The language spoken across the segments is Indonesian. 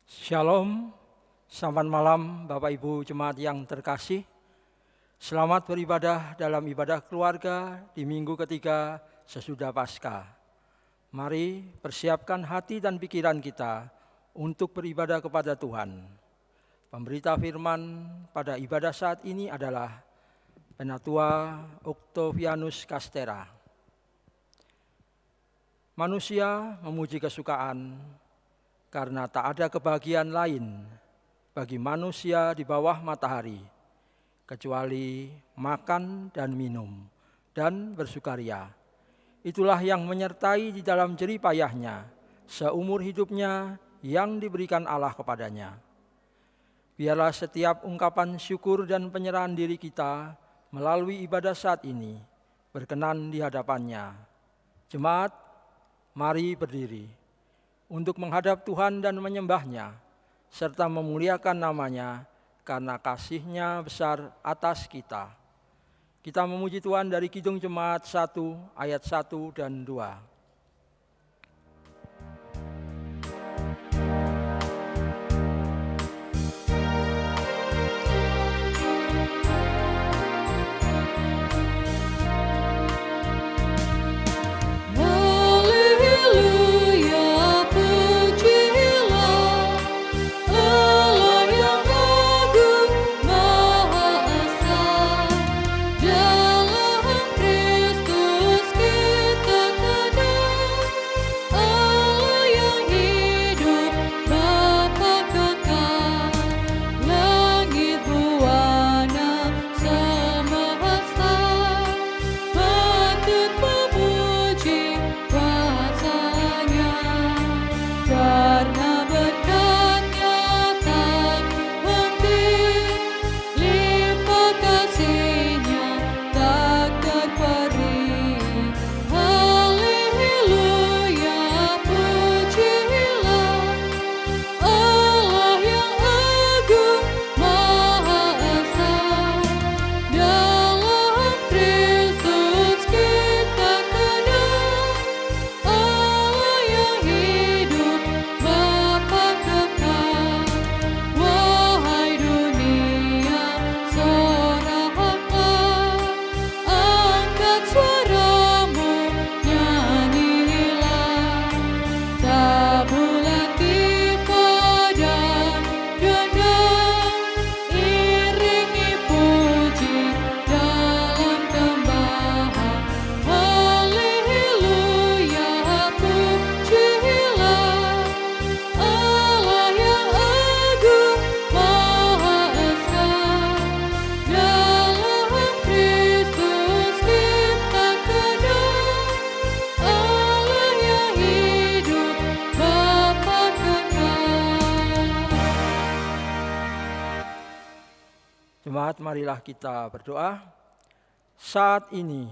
Shalom, selamat malam Bapak Ibu Jemaat yang terkasih. Selamat beribadah dalam ibadah keluarga di minggu ketiga sesudah Paskah. Mari persiapkan hati dan pikiran kita untuk beribadah kepada Tuhan. Pemberita firman pada ibadah saat ini adalah Penatua Octavianus Castera. Manusia memuji kesukaan karena tak ada kebahagiaan lain bagi manusia di bawah matahari, kecuali makan dan minum dan bersukaria. Itulah yang menyertai di dalam jerih payahnya seumur hidupnya yang diberikan Allah kepadanya. Biarlah setiap ungkapan syukur dan penyerahan diri kita melalui ibadah saat ini berkenan di hadapannya. Jemaat, mari berdiri untuk menghadap Tuhan dan menyembah-Nya, serta memuliakan nama-Nya karena kasih-Nya besar atas kita. Kita memuji Tuhan dari Kidung Jemaat 1 ayat 1 dan 2. Jemaat, marilah kita berdoa. Saat ini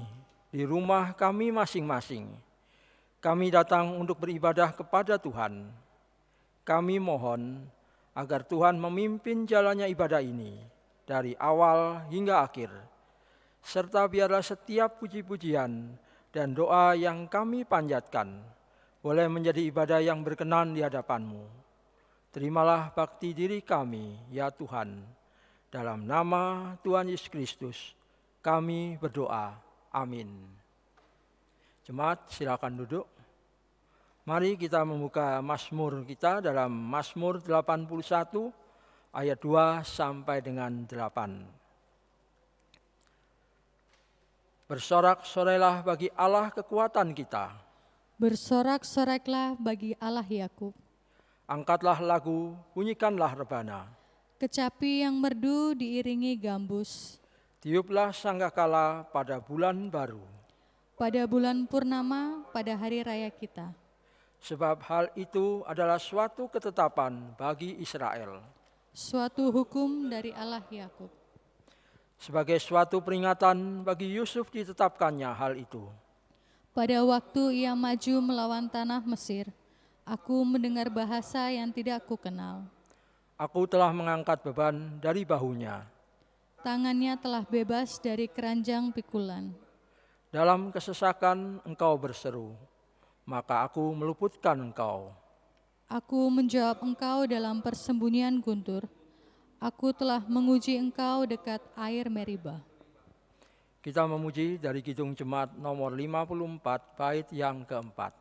di rumah kami masing-masing, kami datang untuk beribadah kepada Tuhan. Kami mohon agar Tuhan memimpin jalannya ibadah ini dari awal hingga akhir, serta biarlah setiap puji-pujian dan doa yang kami panjatkan boleh menjadi ibadah yang berkenan di hadapan-Mu. Terimalah bakti diri kami, ya Tuhan. Dalam nama Tuhan Yesus Kristus, kami berdoa. Amin. Jemaat, silakan duduk. Mari kita membuka Mazmur kita dalam Mazmur 81 ayat 2 sampai dengan 8. Bersorak-sorailah bagi Allah kekuatan kita. Bersorak-soraklah bagi Allah Yakub. Angkatlah lagu, bunyikanlah rebana. Kecapi yang merdu diiringi gambus. Tiuplah sangkakala pada bulan baru. Pada bulan purnama, pada hari raya kita. Sebab hal itu adalah suatu ketetapan bagi Israel. Suatu hukum dari Allah Yakub. Sebagai suatu peringatan bagi Yusuf ditetapkannya hal itu. Pada waktu ia maju melawan tanah Mesir, aku mendengar bahasa yang tidak aku kenal. Aku telah mengangkat beban dari bahunya. Tangannya telah bebas dari keranjang pikulan. Dalam kesesakan engkau berseru, maka aku meluputkan engkau. Aku menjawab Engkau dalam persembunyian guntur. Aku telah menguji Engkau dekat air Meriba. Kita memuji dari Kidung Jemaat nomor 54, bait yang keempat.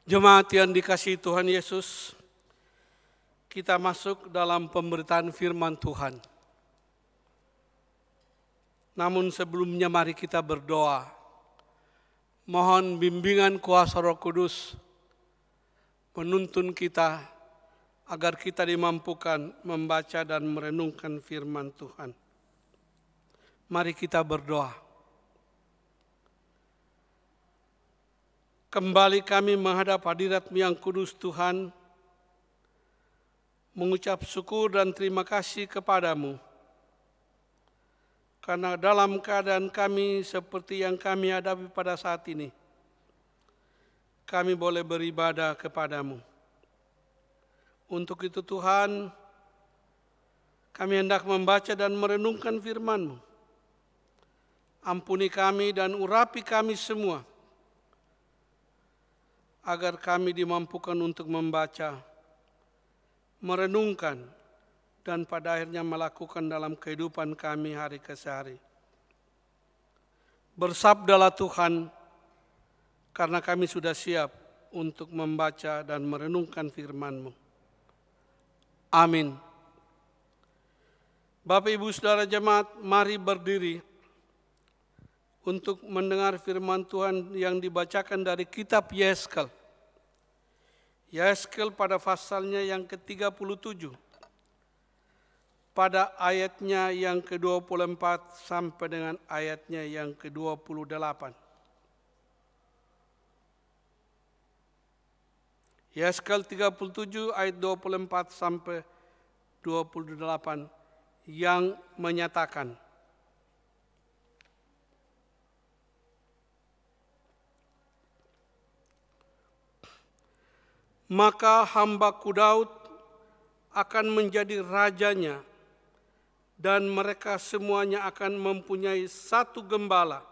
Jemaat yang dikasihi Tuhan Yesus, kita masuk dalam pemberitaan firman Tuhan. Namun sebelumnya mari kita berdoa. Mohon bimbingan kuasa Roh Kudus menuntun kita agar kita dimampukan membaca dan merenungkan firman Tuhan. Mari kita berdoa. Kembali kami menghadap hadirat-Mu yang kudus Tuhan, mengucap syukur dan terima kasih kepadamu. Karena dalam keadaan kami seperti yang kami hadapi pada saat ini, kami boleh beribadah kepadamu. Untuk itu Tuhan, kami hendak membaca dan merenungkan firman-Mu. Ampuni kami dan urapi kami semua, agar kami dimampukan untuk membaca, merenungkan, dan pada akhirnya melakukan dalam kehidupan kami hari ke hari. Bersabdalah Tuhan, karena kami sudah siap untuk membaca dan merenungkan firman-Mu. Amin. Bapak, Ibu, Saudara jemaat, mari berdiri untuk mendengar firman Tuhan yang dibacakan dari kitab Yeskel. Yeskel pada pasalnya yang ke-37, pada ayatnya yang ke-24 sampai dengan ayatnya yang ke-28. Yeskel 37 ayat 24 sampai 28 yang menyatakan, maka hambaku Daud akan menjadi rajanya, dan mereka semuanya akan mempunyai satu gembala.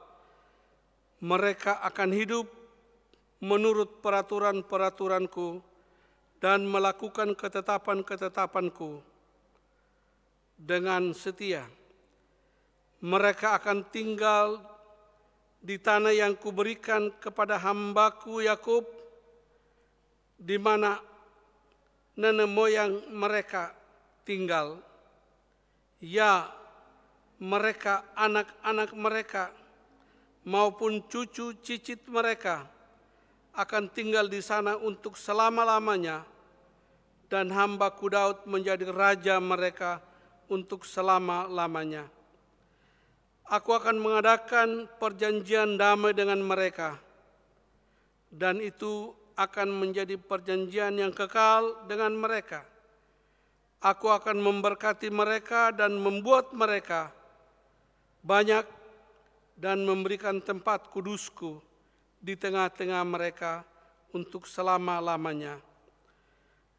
Mereka akan hidup menurut peraturan-peraturanku dan melakukan ketetapan-ketetapanku dengan setia. Mereka akan tinggal di tanah yang kuberikan kepada hambaku Yakub, di mana nenek moyang mereka tinggal. Ya, mereka, anak-anak mereka, maupun cucu cicit mereka akan tinggal di sana untuk selama-lamanya, dan hambaku Daud menjadi raja mereka untuk selama-lamanya. Aku akan mengadakan perjanjian damai dengan mereka, dan itu akan menjadi perjanjian yang kekal dengan mereka. Aku akan memberkati mereka dan membuat mereka banyak dan memberikan tempat kudusku di tengah-tengah mereka untuk selama-lamanya.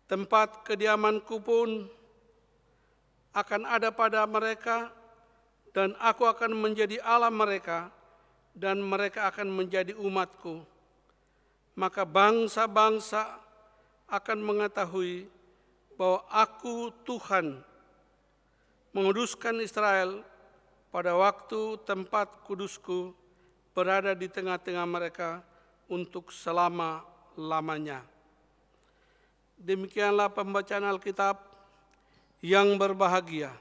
Tempat kediamanku pun akan ada pada mereka, dan aku akan menjadi Allah mereka, dan mereka akan menjadi umatku. Maka bangsa-bangsa akan mengetahui bahwa aku Tuhan menguduskan Israel pada waktu tempat kudusku berada di tengah-tengah mereka untuk selama-lamanya. Demikianlah pembacaan Alkitab. Yang berbahagia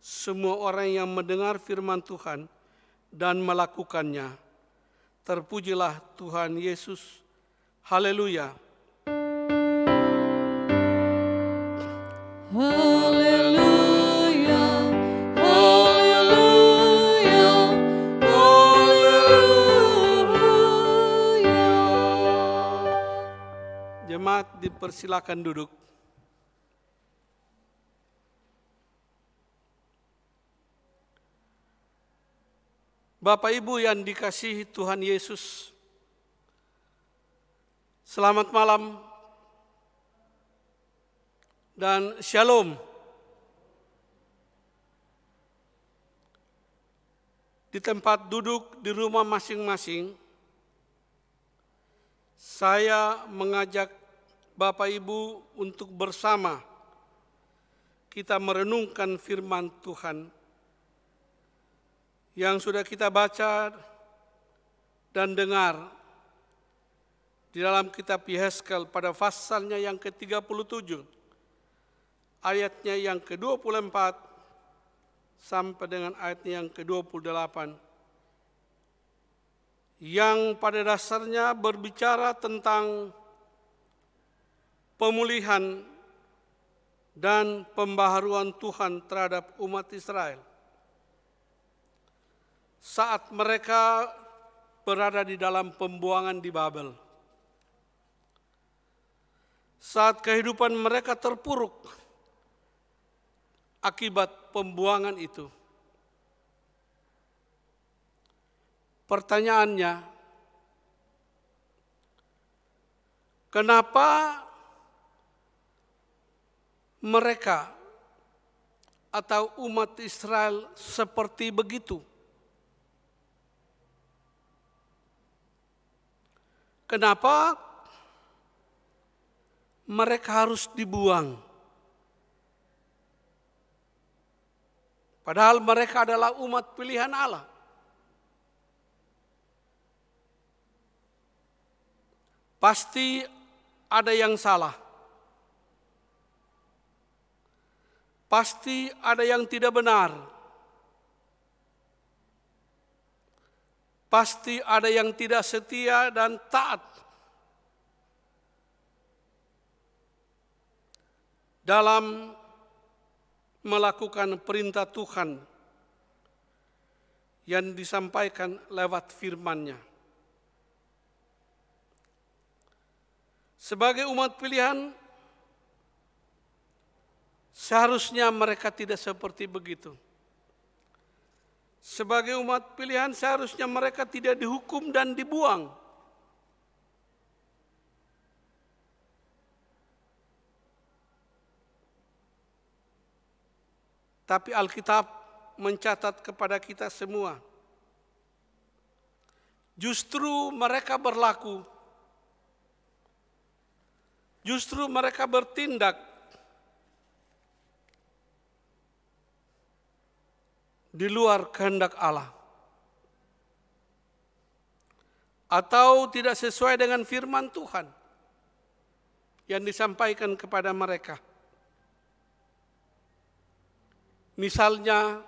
semua orang yang mendengar firman Tuhan dan melakukannya. Terpujilah Tuhan Yesus. Haleluya. Haleluya, haleluya, haleluya. Jemaat dipersilakan duduk. Bapak Ibu yang dikasihi Tuhan Yesus, selamat malam dan shalom. Di tempat duduk di rumah masing-masing, saya mengajak Bapak Ibu untuk bersama kita merenungkan firman Tuhan yang sudah kita baca dan dengar di dalam kitab Yehezkel pada pasalnya yang ke-37, ayatnya yang ke-24 sampai dengan ayatnya yang ke-28, yang pada dasarnya berbicara tentang pemulihan dan pembaharuan Tuhan terhadap umat Israel saat mereka berada di dalam pembuangan di Babel. Saat kehidupan mereka terpuruk akibat pembuangan itu. Pertanyaannya, kenapa mereka atau umat Israel seperti begitu? Kenapa mereka harus dibuang? Padahal mereka adalah umat pilihan Allah. Pasti ada yang salah. Pasti ada yang tidak benar. Pasti ada yang tidak setia dan taat dalam melakukan perintah Tuhan yang disampaikan lewat firman-Nya. Sebagai umat pilihan, seharusnya mereka tidak seperti begitu. Sebagai umat pilihan, seharusnya mereka tidak dihukum dan dibuang. Tapi Alkitab mencatat kepada kita semua, justru mereka berlaku, justru mereka bertindak di luar kehendak Allah, atau tidak sesuai dengan firman Tuhan yang disampaikan kepada mereka. Misalnya,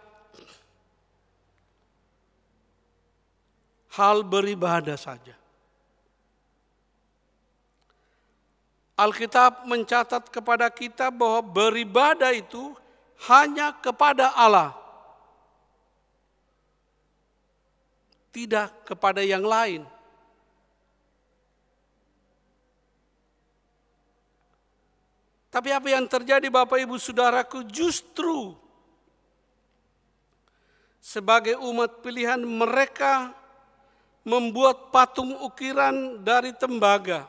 hal beribadah saja. Alkitab mencatat kepada kita bahwa beribadah itu hanya kepada Allah, tidak kepada yang lain. Tapi apa yang terjadi Bapak Ibu Saudaraku, justru sebagai umat pilihan mereka membuat patung ukiran dari tembaga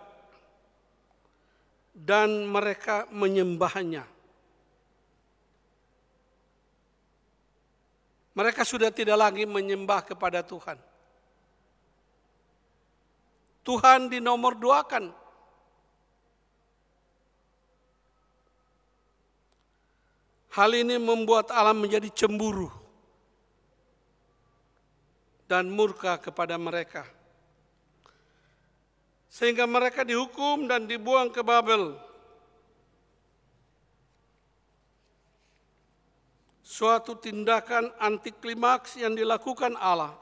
dan mereka menyembahnya. Mereka sudah tidak lagi menyembah kepada Tuhan. Tuhan dinomor duakan. Hal ini membuat Allah menjadi cemburu. dan murka kepada mereka. Sehingga mereka dihukum dan dibuang ke Babel. Suatu tindakan anti klimaks yang dilakukan Allah.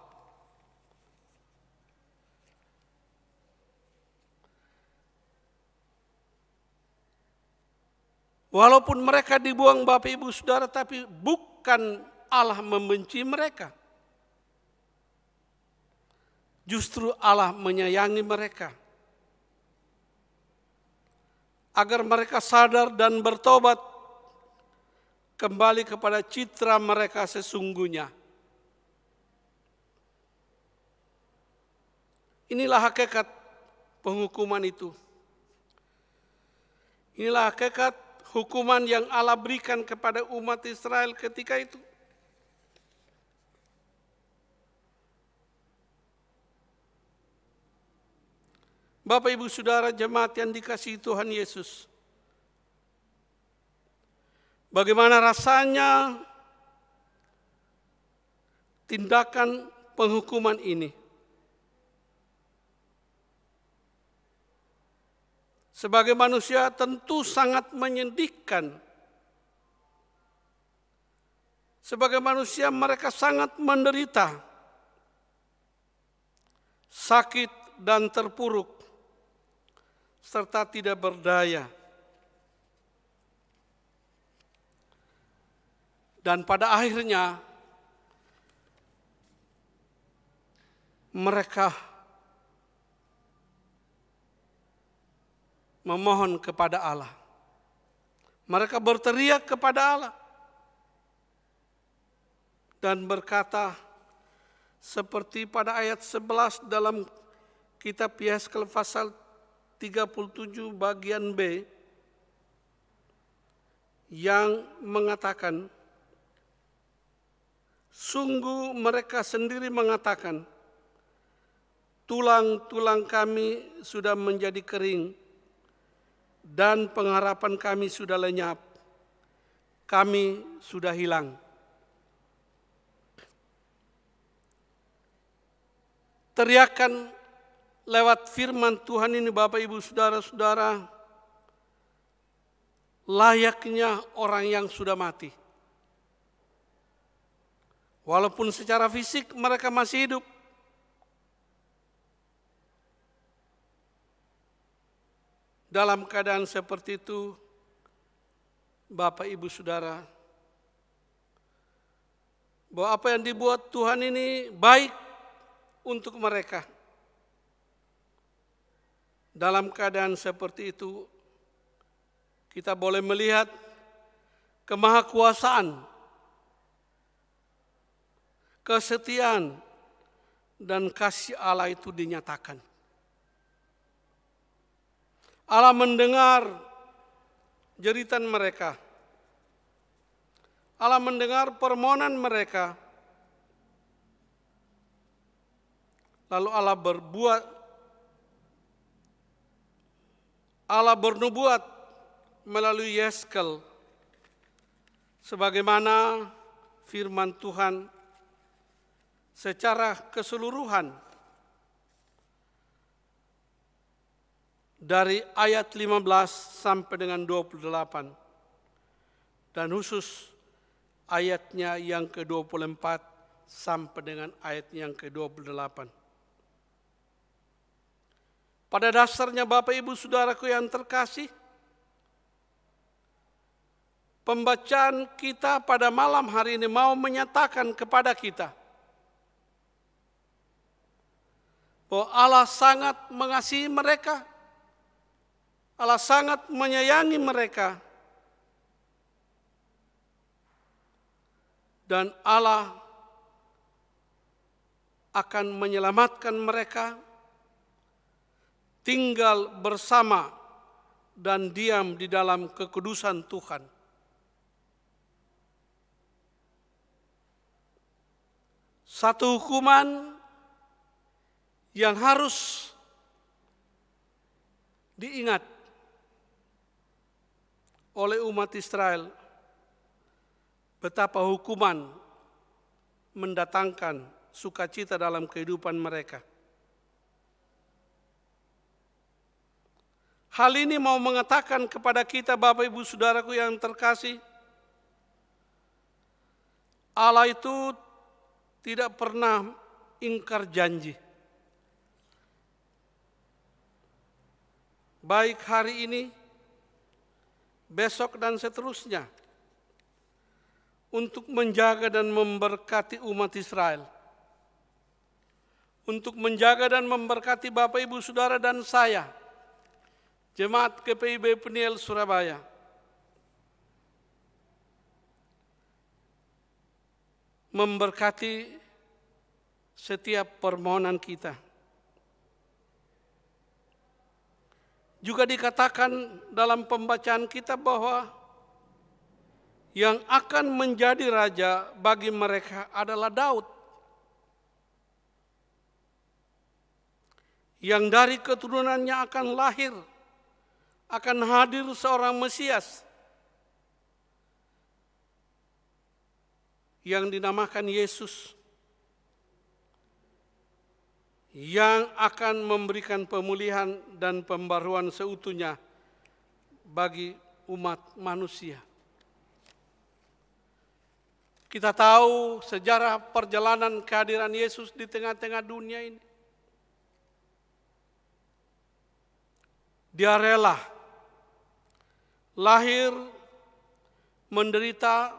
Walaupun mereka dibuang Bapak Ibu Saudara, tapi bukan Allah membenci mereka. Justru Allah menyayangi mereka. Agar mereka sadar dan bertobat kembali kepada citra mereka sesungguhnya. Inilah hakikat penghukuman itu. Inilah hakikat hukuman yang Allah berikan kepada umat Israel ketika itu. Bapak Ibu Saudara jemaat yang dikasihi Tuhan Yesus. Bagaimana rasanya tindakan penghukuman ini? Sebagai manusia tentu sangat menyedihkan. Sebagai manusia mereka sangat menderita, sakit dan terpuruk, serta tidak berdaya. Dan pada akhirnya mereka memohon kepada Allah. Mereka berteriak kepada Allah dan berkata seperti pada ayat 11 dalam kitab Yeskel pasal 37 bagian B yang mengatakan, sungguh mereka sendiri mengatakan, tulang-tulang kami sudah menjadi kering dan pengharapan kami sudah lenyap, kami sudah hilang. Teriakan lewat firman Tuhan ini Bapak Ibu Saudara-saudara, layaknya orang yang sudah mati. Walaupun secara fisik mereka masih hidup, dalam keadaan seperti itu, Bapak Ibu Saudara, bahwa apa yang dibuat Tuhan ini baik untuk mereka. Dalam keadaan seperti itu, kita boleh melihat kemahakuasaan, kesetiaan, dan kasih Allah itu dinyatakan. Allah mendengar jeritan mereka. Allah mendengar permohonan mereka. Lalu Allah bernubuat melalui Yeskel. Sebagaimana firman Tuhan secara keseluruhan dari ayat 15 sampai dengan 28 dan khusus ayatnya yang ke-24 sampai dengan ayat yang ke-28. Pada dasarnya Bapak Ibu Saudaraku yang terkasih, pembacaan kita pada malam hari ini mau menyatakan kepada kita bahwa Allah sangat mengasihi mereka, Allah sangat menyayangi mereka, dan Allah akan menyelamatkan mereka, tinggal bersama dan diam di dalam kekudusan Tuhan. Satu hukuman yang harus diingat oleh umat Israel, betapa hukuman mendatangkan sukacita dalam kehidupan mereka. Hal ini mau mengatakan kepada kita, Bapak Ibu Saudaraku yang terkasih, Allah itu tidak pernah ingkar janji. Baik hari ini, besok dan seterusnya, untuk menjaga dan memberkati umat Israel. Untuk menjaga dan memberkati Bapak Ibu Saudara dan saya, Jemaat GPIB Peniel Surabaya. Memberkati setiap permohonan kita. Juga dikatakan dalam pembacaan kita bahwa yang akan menjadi raja bagi mereka adalah Daud. Yang dari keturunannya akan lahir, akan hadir seorang Mesias yang dinamakan Yesus, yang akan memberikan pemulihan dan pembaruan seutuhnya bagi umat manusia. Kita tahu sejarah perjalanan kehadiran Yesus di tengah-tengah dunia ini. Dia rela lahir, menderita,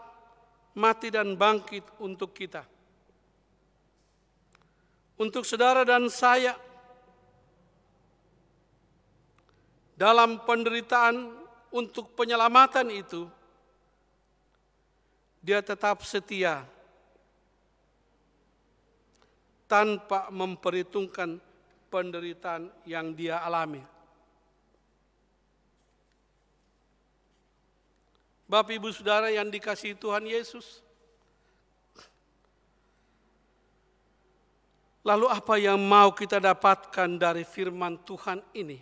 mati dan bangkit untuk kita. Untuk saudara dan saya, dalam penderitaan untuk penyelamatan itu, dia tetap setia tanpa memperhitungkan penderitaan yang dia alami. Bapak Ibu Saudara yang dikasihi Tuhan Yesus, lalu apa yang mau kita dapatkan dari firman Tuhan ini?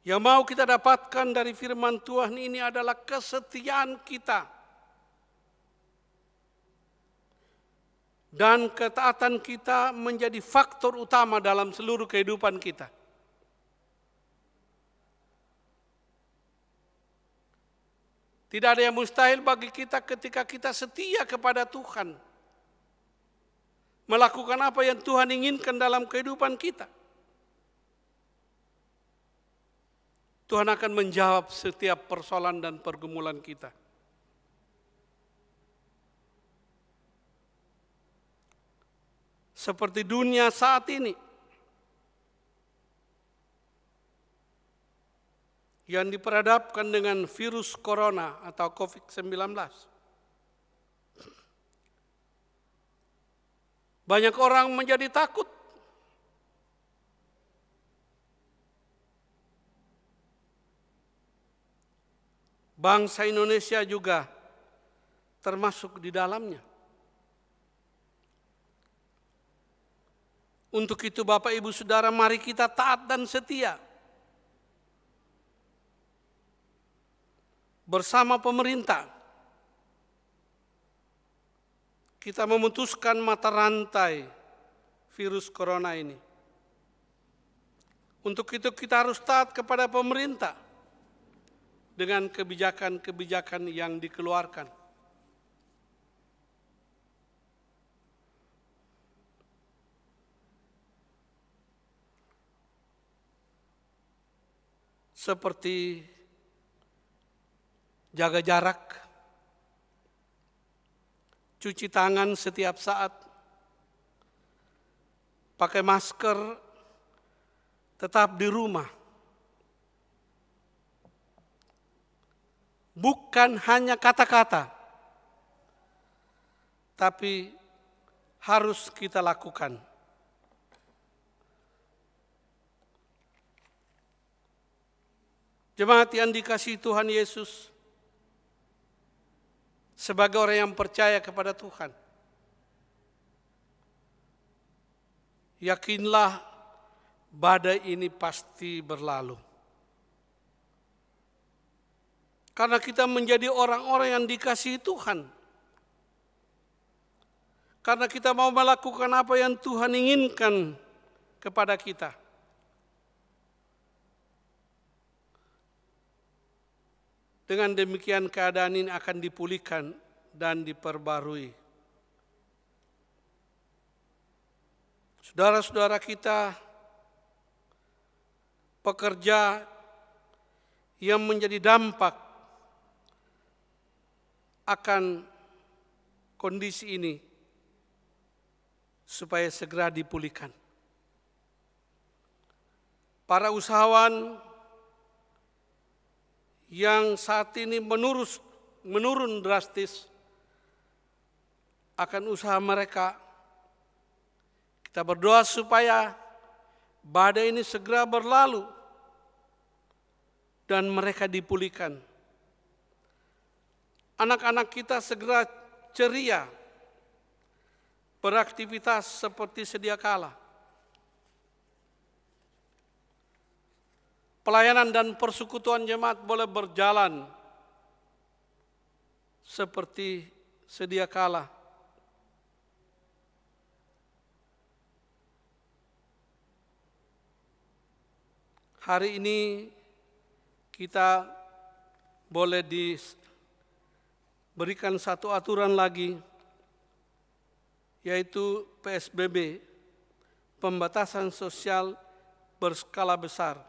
Yang mau kita dapatkan dari firman Tuhan ini adalah kesetiaan kita dan ketaatan kita menjadi faktor utama dalam seluruh kehidupan kita. Tidak ada yang mustahil bagi kita ketika kita setia kepada Tuhan. Melakukan apa yang Tuhan inginkan dalam kehidupan kita. Tuhan akan menjawab setiap persoalan dan pergumulan kita. Seperti dunia saat ini, yang diperhadapkan dengan virus corona atau COVID-19. Banyak orang menjadi takut. Bangsa Indonesia juga termasuk di dalamnya. Untuk itu Bapak Ibu Saudara, mari kita taat dan setia bersama pemerintah. Kita memutuskan mata rantai virus corona ini. Untuk itu kita harus taat kepada pemerintah dengan kebijakan-kebijakan yang dikeluarkan. Seperti jaga jarak, cuci tangan setiap saat, pakai masker, tetap di rumah. Bukan hanya kata-kata, tapi harus kita lakukan. Jemaat yang dikasihi Tuhan Yesus, sebagai orang yang percaya kepada Tuhan, yakinlah badai ini pasti berlalu. Karena kita menjadi orang-orang yang dikasihi Tuhan. Karena kita mau melakukan apa yang Tuhan inginkan kepada kita. Dengan demikian keadaan ini akan dipulihkan dan diperbarui. Saudara-saudara kita, pekerja yang menjadi dampak akan kondisi ini supaya segera dipulihkan. Para usahawan yang saat ini menurun drastis akan usaha mereka, kita berdoa supaya badai ini segera berlalu dan mereka dipulihkan. Anak-anak kita segera ceria, beraktivitas seperti sedia kala. Pelayanan dan persekutuan jemaat boleh berjalan seperti sedia kala. Hari ini kita boleh diberikan satu aturan lagi, yaitu PSBB, pembatasan sosial berskala besar.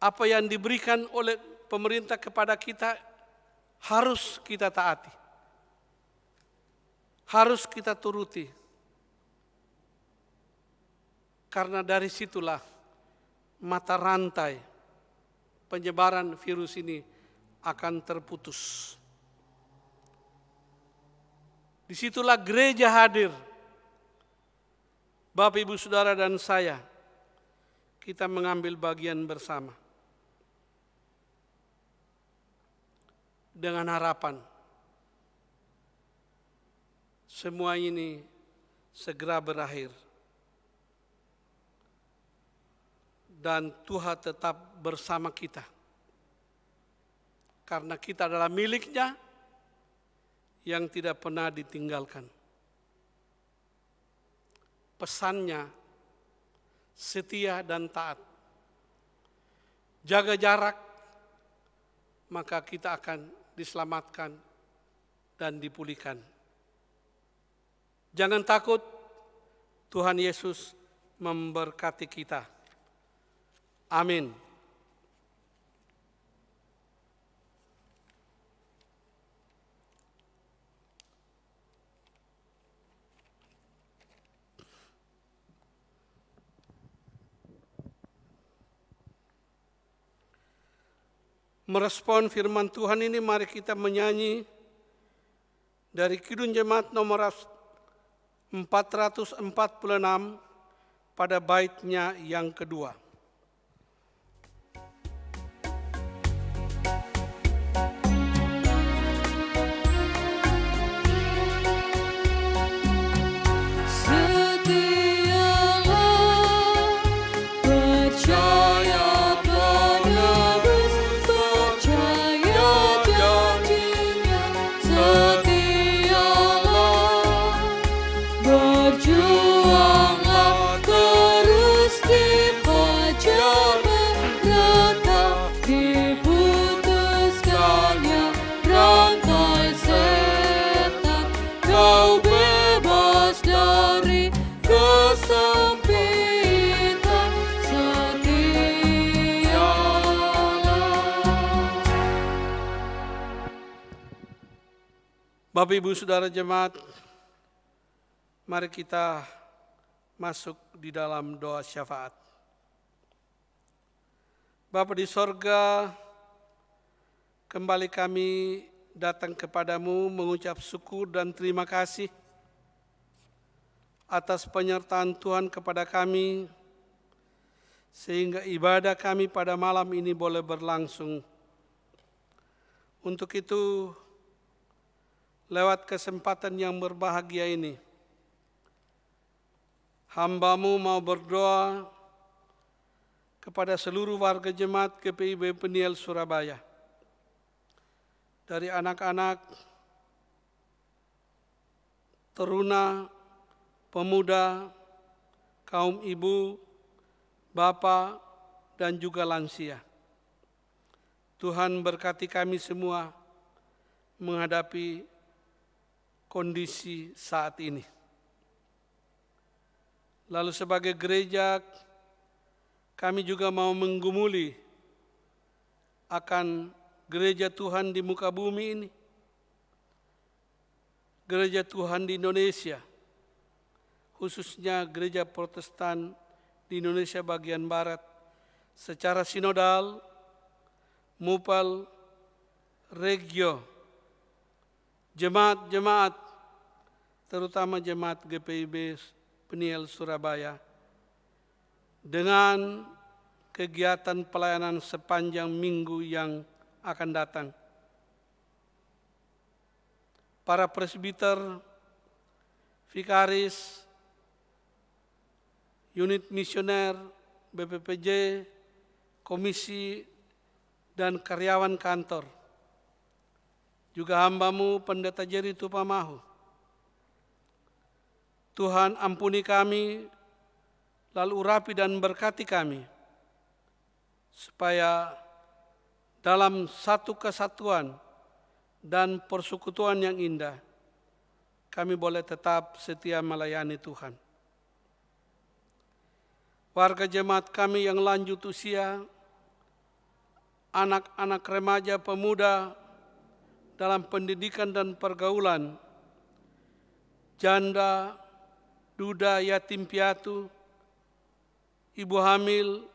Apa yang diberikan oleh pemerintah kepada kita harus kita taati, harus kita turuti. Karena dari situlah mata rantai penyebaran virus ini akan terputus. Disitulah gereja hadir. Bapak, Ibu, Saudara, dan saya, kita mengambil bagian bersama. Dengan harapan semua ini segera berakhir. Dan Tuhan tetap bersama kita. Karena kita adalah milik-Nya yang tidak pernah ditinggalkan. Pesannya setia dan taat. Jaga jarak, maka kita akan diselamatkan dan dipulihkan. Jangan takut, Tuhan Yesus memberkati kita. Amin. Merespon firman Tuhan ini, mari kita menyanyi dari Kidung Jemaat nomor 446 pada baitnya yang kedua. Bapak, Ibu, Saudara jemaat, mari kita masuk di dalam doa syafaat. Bapa di sorga, kembali kami datang kepadamu mengucap syukur dan terima kasih atas penyertaan Tuhan kepada kami, sehingga ibadah kami pada malam ini boleh berlangsung. Untuk itu, lewat kesempatan yang berbahagia ini, hamba-Mu mau berdoa kepada seluruh warga jemaat GPIB Peniel Surabaya. Dari anak-anak, teruna, pemuda, kaum ibu, bapak, dan juga lansia. Tuhan berkati kami semua menghadapi kondisi saat ini. Lalu sebagai gereja, kami juga mau menggumuli akan gereja Tuhan di muka bumi ini. Gereja Tuhan di Indonesia, khususnya gereja Protestan di Indonesia bagian Barat, secara sinodal, mupal, regio, jemaat-jemaat, terutama jemaat GPIB Peniel Surabaya, dengan kegiatan pelayanan sepanjang minggu yang akan datang. Para presbiter, vikaris, unit misioner, BPPJ, komisi, dan karyawan kantor. Juga hambamu Pendeta Jerry Tupamahu. Tuhan ampuni kami, lalu urapi dan berkati kami, supaya dalam satu kesatuan dan persekutuan yang indah, kami boleh tetap setia melayani Tuhan. Warga jemaat kami yang lanjut usia, anak-anak remaja pemuda dalam pendidikan dan pergaulan, janda, duda, yatim piatu, ibu hamil,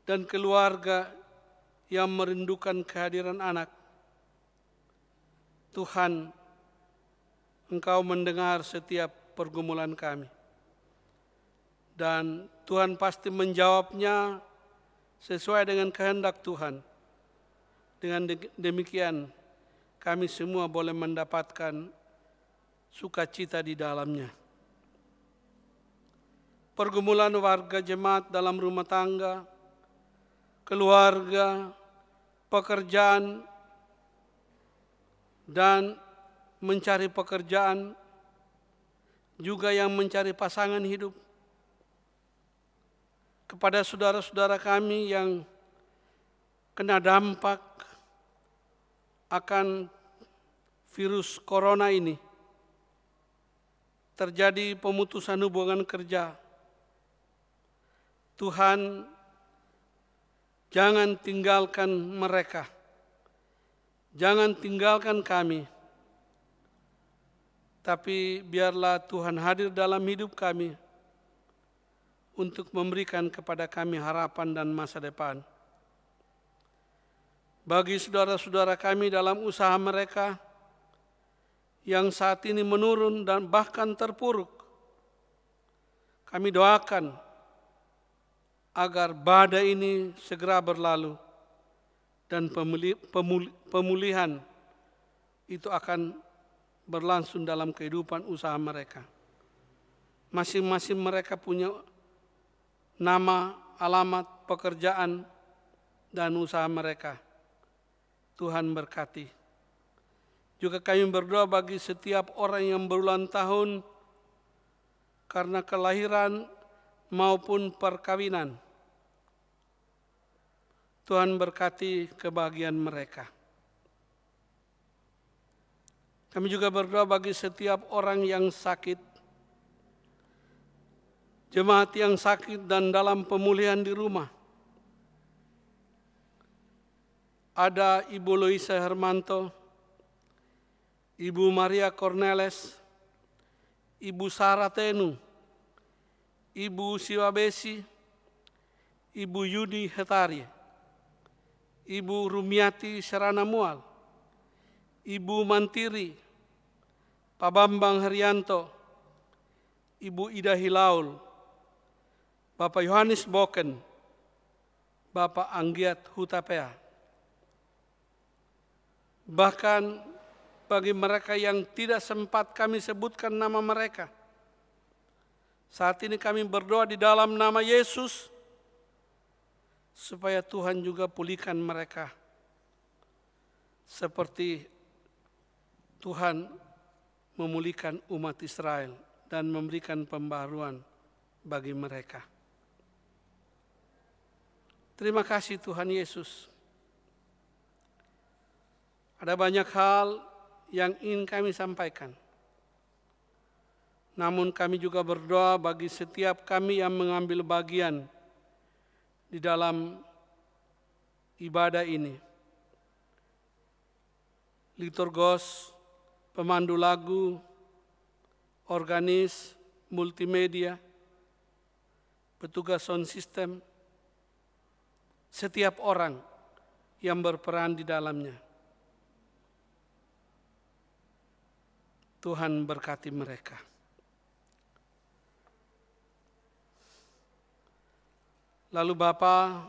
dan keluarga yang merindukan kehadiran anak. Tuhan, Engkau mendengar setiap pergumulan kami. Dan Tuhan pasti menjawabnya sesuai dengan kehendak Tuhan. Dengan demikian, kami semua boleh mendapatkan sukacita di dalamnya. Pergumulan warga jemaat dalam rumah tangga, keluarga, pekerjaan, dan mencari pekerjaan, juga yang mencari pasangan hidup. Kepada saudara-saudara kami yang kena dampak akan virus corona ini, terjadi pemutusan hubungan kerja. Tuhan, jangan tinggalkan mereka, jangan tinggalkan kami, tapi biarlah Tuhan hadir dalam hidup kami untuk memberikan kepada kami harapan dan masa depan. Bagi saudara-saudara kami dalam usaha mereka yang saat ini menurun dan bahkan terpuruk, kami doakan agar badai ini segera berlalu dan pemulihan itu akan berlangsung dalam kehidupan usaha mereka. Masing-masing mereka punya nama, alamat, pekerjaan, dan usaha mereka. Tuhan berkati. Juga kami berdoa bagi setiap orang yang berulang tahun karena kelahiran maupun perkawinan. Tuhan berkati kebahagiaan mereka. Kami juga berdoa bagi setiap orang yang sakit, jemaat yang sakit dan dalam pemulihan di rumah. Ada Ibu Loisa Hermanto, Ibu Maria Cornelis, Ibu Sarah Tenu, Ibu Siwabesi, Ibu Yudi Hetari, Ibu Rumiati Serana Mual, Ibu Mantiri, Pak Bambang Haryanto, Ibu Ida Hilaul, Bapak Yohanes Boken, Bapak Anggiat Hutapea. Bahkan bagi mereka yang tidak sempat kami sebutkan nama mereka, saat ini kami berdoa di dalam nama Yesus, supaya Tuhan juga pulihkan mereka seperti Tuhan memulihkan umat Israel dan memberikan pembaharuan bagi mereka. Terima kasih Tuhan Yesus. Ada banyak hal yang ingin kami sampaikan. Namun kami juga berdoa bagi setiap kami yang mengambil bagian di dalam ibadah ini. Liturgos, pemandu lagu, organis, multimedia, petugas sound system, setiap orang yang berperan di dalamnya. Tuhan berkati mereka. Lalu Bapa,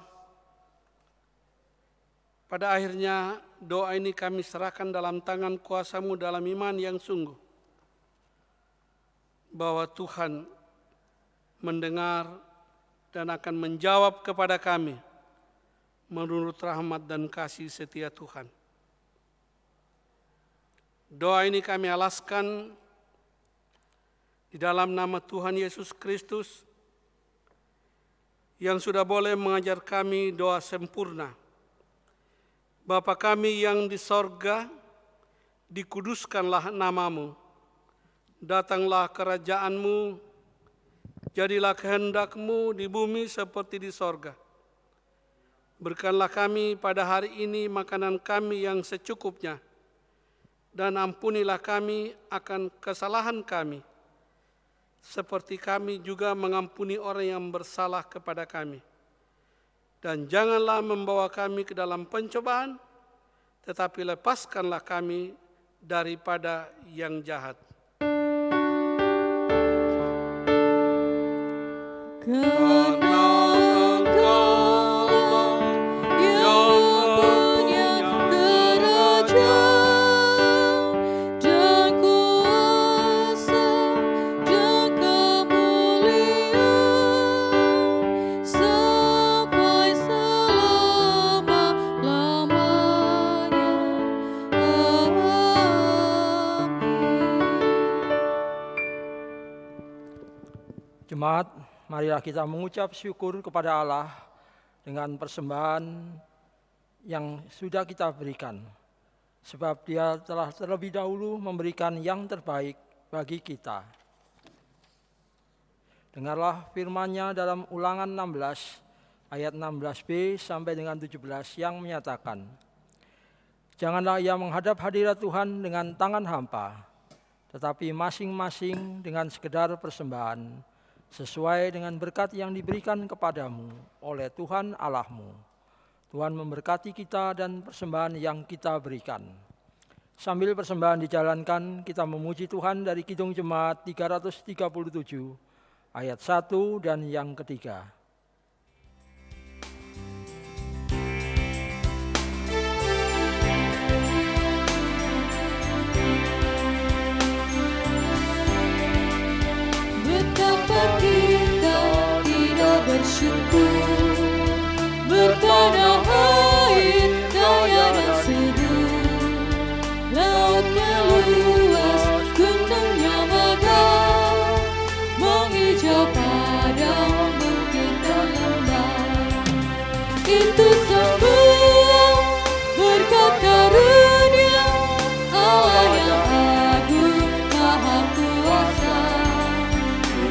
pada akhirnya doa ini kami serahkan dalam tangan kuasa-Mu dalam iman yang sungguh, bahwa Tuhan mendengar dan akan menjawab kepada kami menurut rahmat dan kasih setia Tuhan. Doa ini kami alaskan di dalam nama Tuhan Yesus Kristus yang sudah boleh mengajar kami doa sempurna. Bapa kami yang di sorga, dikuduskanlah nama-Mu, datanglah kerajaan-Mu, jadilah kehendak-Mu di bumi seperti di sorga. Berikanlah kami pada hari ini makanan kami yang secukupnya, dan ampunilah kami akan kesalahan kami, seperti kami juga mengampuni orang yang bersalah kepada kami. Dan janganlah membawa kami ke dalam pencobaan, tetapi lepaskanlah kami daripada yang jahat. Karena Engkaulah yang punya kerajaan dan kuasa dan kemuliaan sampai selama-lamanya. Amin. Jemaat, marilah kita mengucap syukur kepada Allah dengan persembahan yang sudah kita berikan. Sebab Dia telah terlebih dahulu memberikan yang terbaik bagi kita. Dengarlah firman-Nya dalam Ulangan 16 ayat 16b sampai dengan 17 yang menyatakan, janganlah ia menghadap hadirat Tuhan dengan tangan hampa, tetapi masing-masing dengan sekedar persembahan, sesuai dengan berkat yang diberikan kepadamu oleh Tuhan Allahmu. Tuhan memberkati kita dan persembahan yang kita berikan. Sambil persembahan dijalankan, kita memuji Tuhan dari Kidung Jemaat 337, ayat 1 dan yang ketiga. Betapa kita tidak bersyukur, bertanah air kaya dan sejuk, lautnya luas, gunungnya megah, menghijau padang bukit dan lembah. Itu semua berkat karunia Allah yang agung maha kuasa.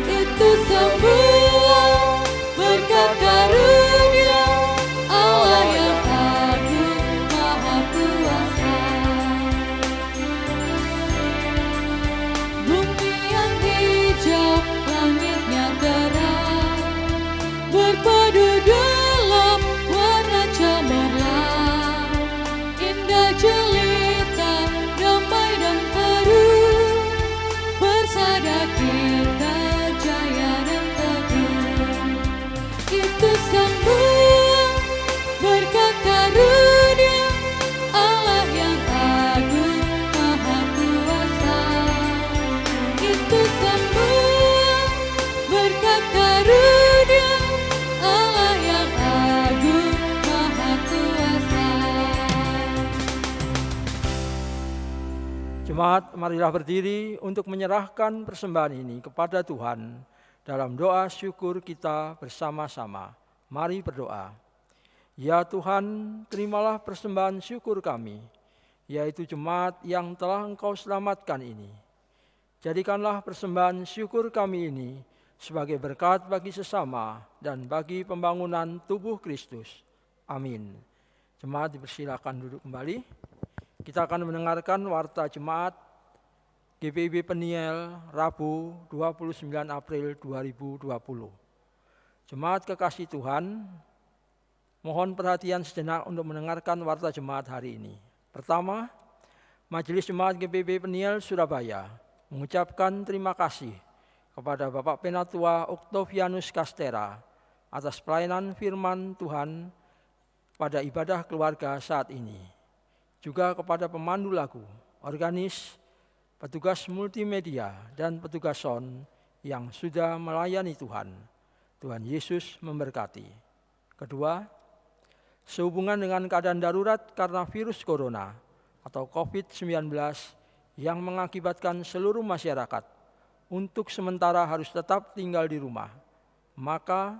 Itu semua berkat Jemaat, marilah berdiri untuk menyerahkan persembahan ini kepada Tuhan dalam doa syukur kita bersama-sama. Mari berdoa. Ya Tuhan, terimalah persembahan syukur kami, yaitu jemaat yang telah Engkau selamatkan ini. Jadikanlah persembahan syukur kami ini sebagai berkat bagi sesama dan bagi pembangunan tubuh Kristus. Amin. Jemaat dipersilakan duduk kembali. Kita akan mendengarkan warta jemaat GPIB Peniel Rabu 29 April 2020. Jemaat kekasih Tuhan, mohon perhatian sejenak untuk mendengarkan warta jemaat hari ini. Pertama, Majelis Jemaat GPIB Peniel Surabaya mengucapkan terima kasih kepada Bapak Penatua Oktavianus Kastera atas pelayanan firman Tuhan pada ibadah keluarga saat ini. Juga kepada pemandu lagu, organis, petugas multimedia, dan petugas sound yang sudah melayani Tuhan. Tuhan Yesus memberkati. Kedua, sehubungan dengan keadaan darurat karena virus corona atau COVID-19 yang mengakibatkan seluruh masyarakat untuk sementara harus tetap tinggal di rumah, maka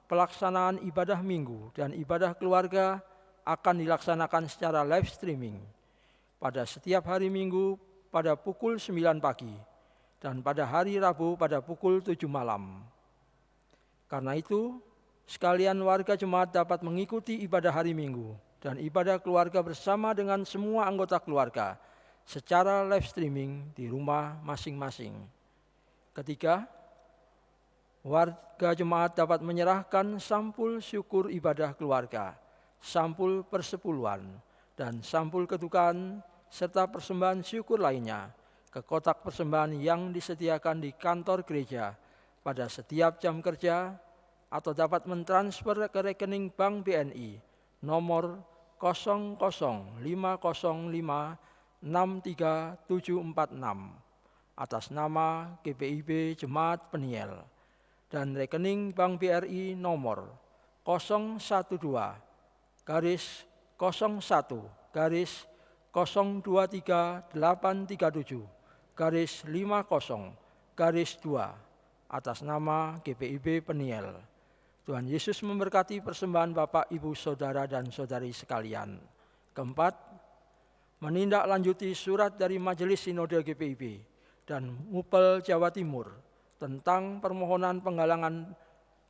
pelaksanaan ibadah minggu dan ibadah keluarga akan dilaksanakan secara live streaming pada setiap hari Minggu pada pukul 9 pagi dan pada hari Rabu pada pukul 7 malam. Karena itu, sekalian warga jemaat dapat mengikuti ibadah hari Minggu dan ibadah keluarga bersama dengan semua anggota keluarga secara live streaming di rumah masing-masing. Ketiga, warga jemaat dapat menyerahkan sampul syukur ibadah keluarga, sampul persepuluhan, dan sampul kedukaan, serta persembahan syukur lainnya ke kotak persembahan yang disediakan di kantor gereja pada setiap jam kerja atau dapat mentransfer ke rekening Bank BNI nomor 0050563746 atas nama GPIB Jemaat Peniel dan rekening Bank BRI nomor 001-023837-50-2 atas nama GPIB Peniel. Tuhan Yesus memberkati persembahan Bapak, Ibu, Saudara, dan Saudari sekalian. Keempat, menindaklanjuti surat dari Majelis Sinode GPIB dan Mupel Jawa Timur tentang permohonan penggalangan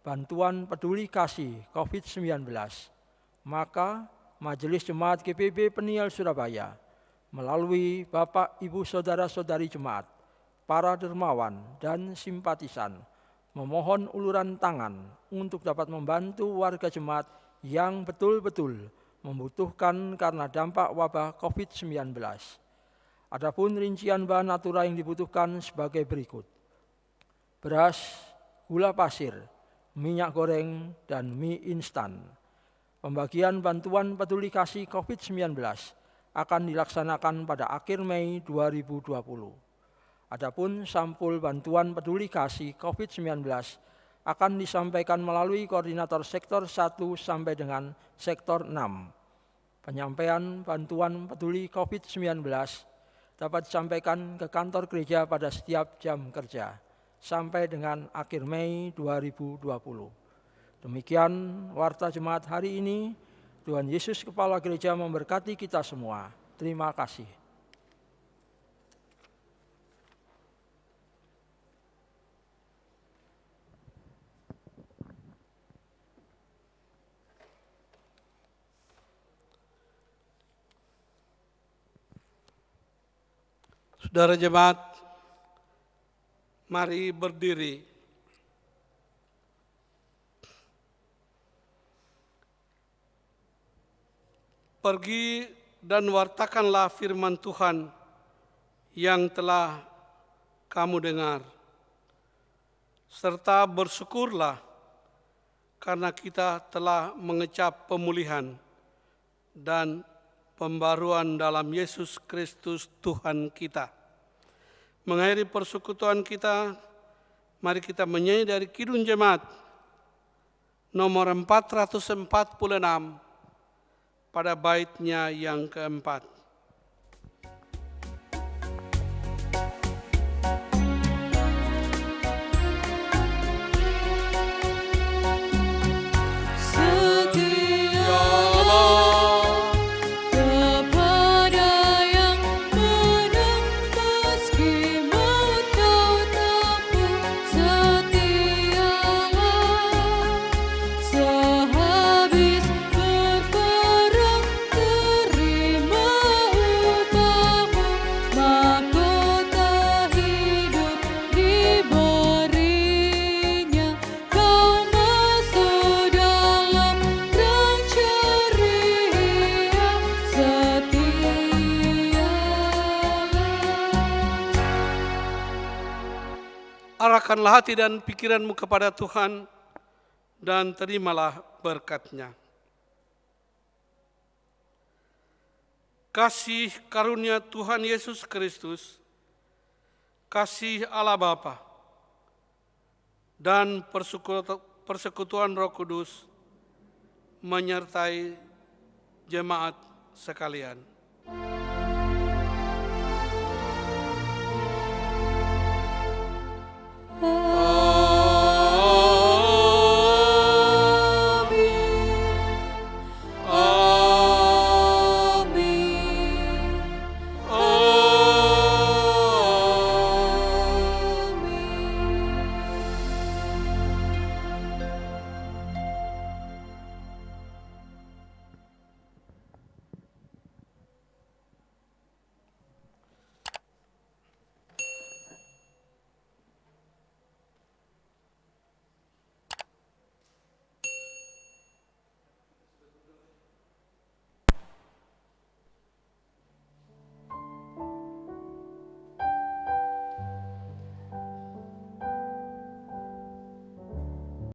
bantuan peduli kasih COVID-19, maka Majelis Jemaat GPIB Peniel Surabaya melalui Bapak, Ibu, Saudara-saudari jemaat, para dermawan dan simpatisan memohon uluran tangan untuk dapat membantu warga jemaat yang betul-betul membutuhkan karena dampak wabah COVID-19. Adapun rincian bahan natura yang dibutuhkan sebagai berikut: beras, gula pasir, minyak goreng, dan mie instan. Pembagian bantuan peduli kasih COVID-19 akan dilaksanakan pada akhir Mei 2020. Adapun sampul bantuan peduli kasih COVID-19 akan disampaikan melalui koordinator sektor 1 sampai dengan sektor 6. Penyampaian bantuan peduli COVID-19 dapat disampaikan ke kantor gereja pada setiap jam kerja sampai dengan akhir Mei 2020. Demikian warta jemaat hari ini. Tuhan Yesus Kepala Gereja memberkati kita semua. Terima kasih. Saudara jemaat, mari berdiri. Pergi dan wartakanlah firman Tuhan yang telah kamu dengar, serta bersyukurlah karena kita telah mengecap pemulihan dan pembaruan dalam Yesus Kristus Tuhan kita. Mengakhiri persekutuan kita, mari kita menyanyi dari Kidung Jemaat nomor 446 pada baitnya yang keempat. arahkanlah hati dan pikiranmu kepada Tuhan, dan terimalah berkat-Nya. Kasih karunia Tuhan Yesus Kristus, kasih Allah Bapa, dan persekutuan Roh Kudus menyertai jemaat sekalian.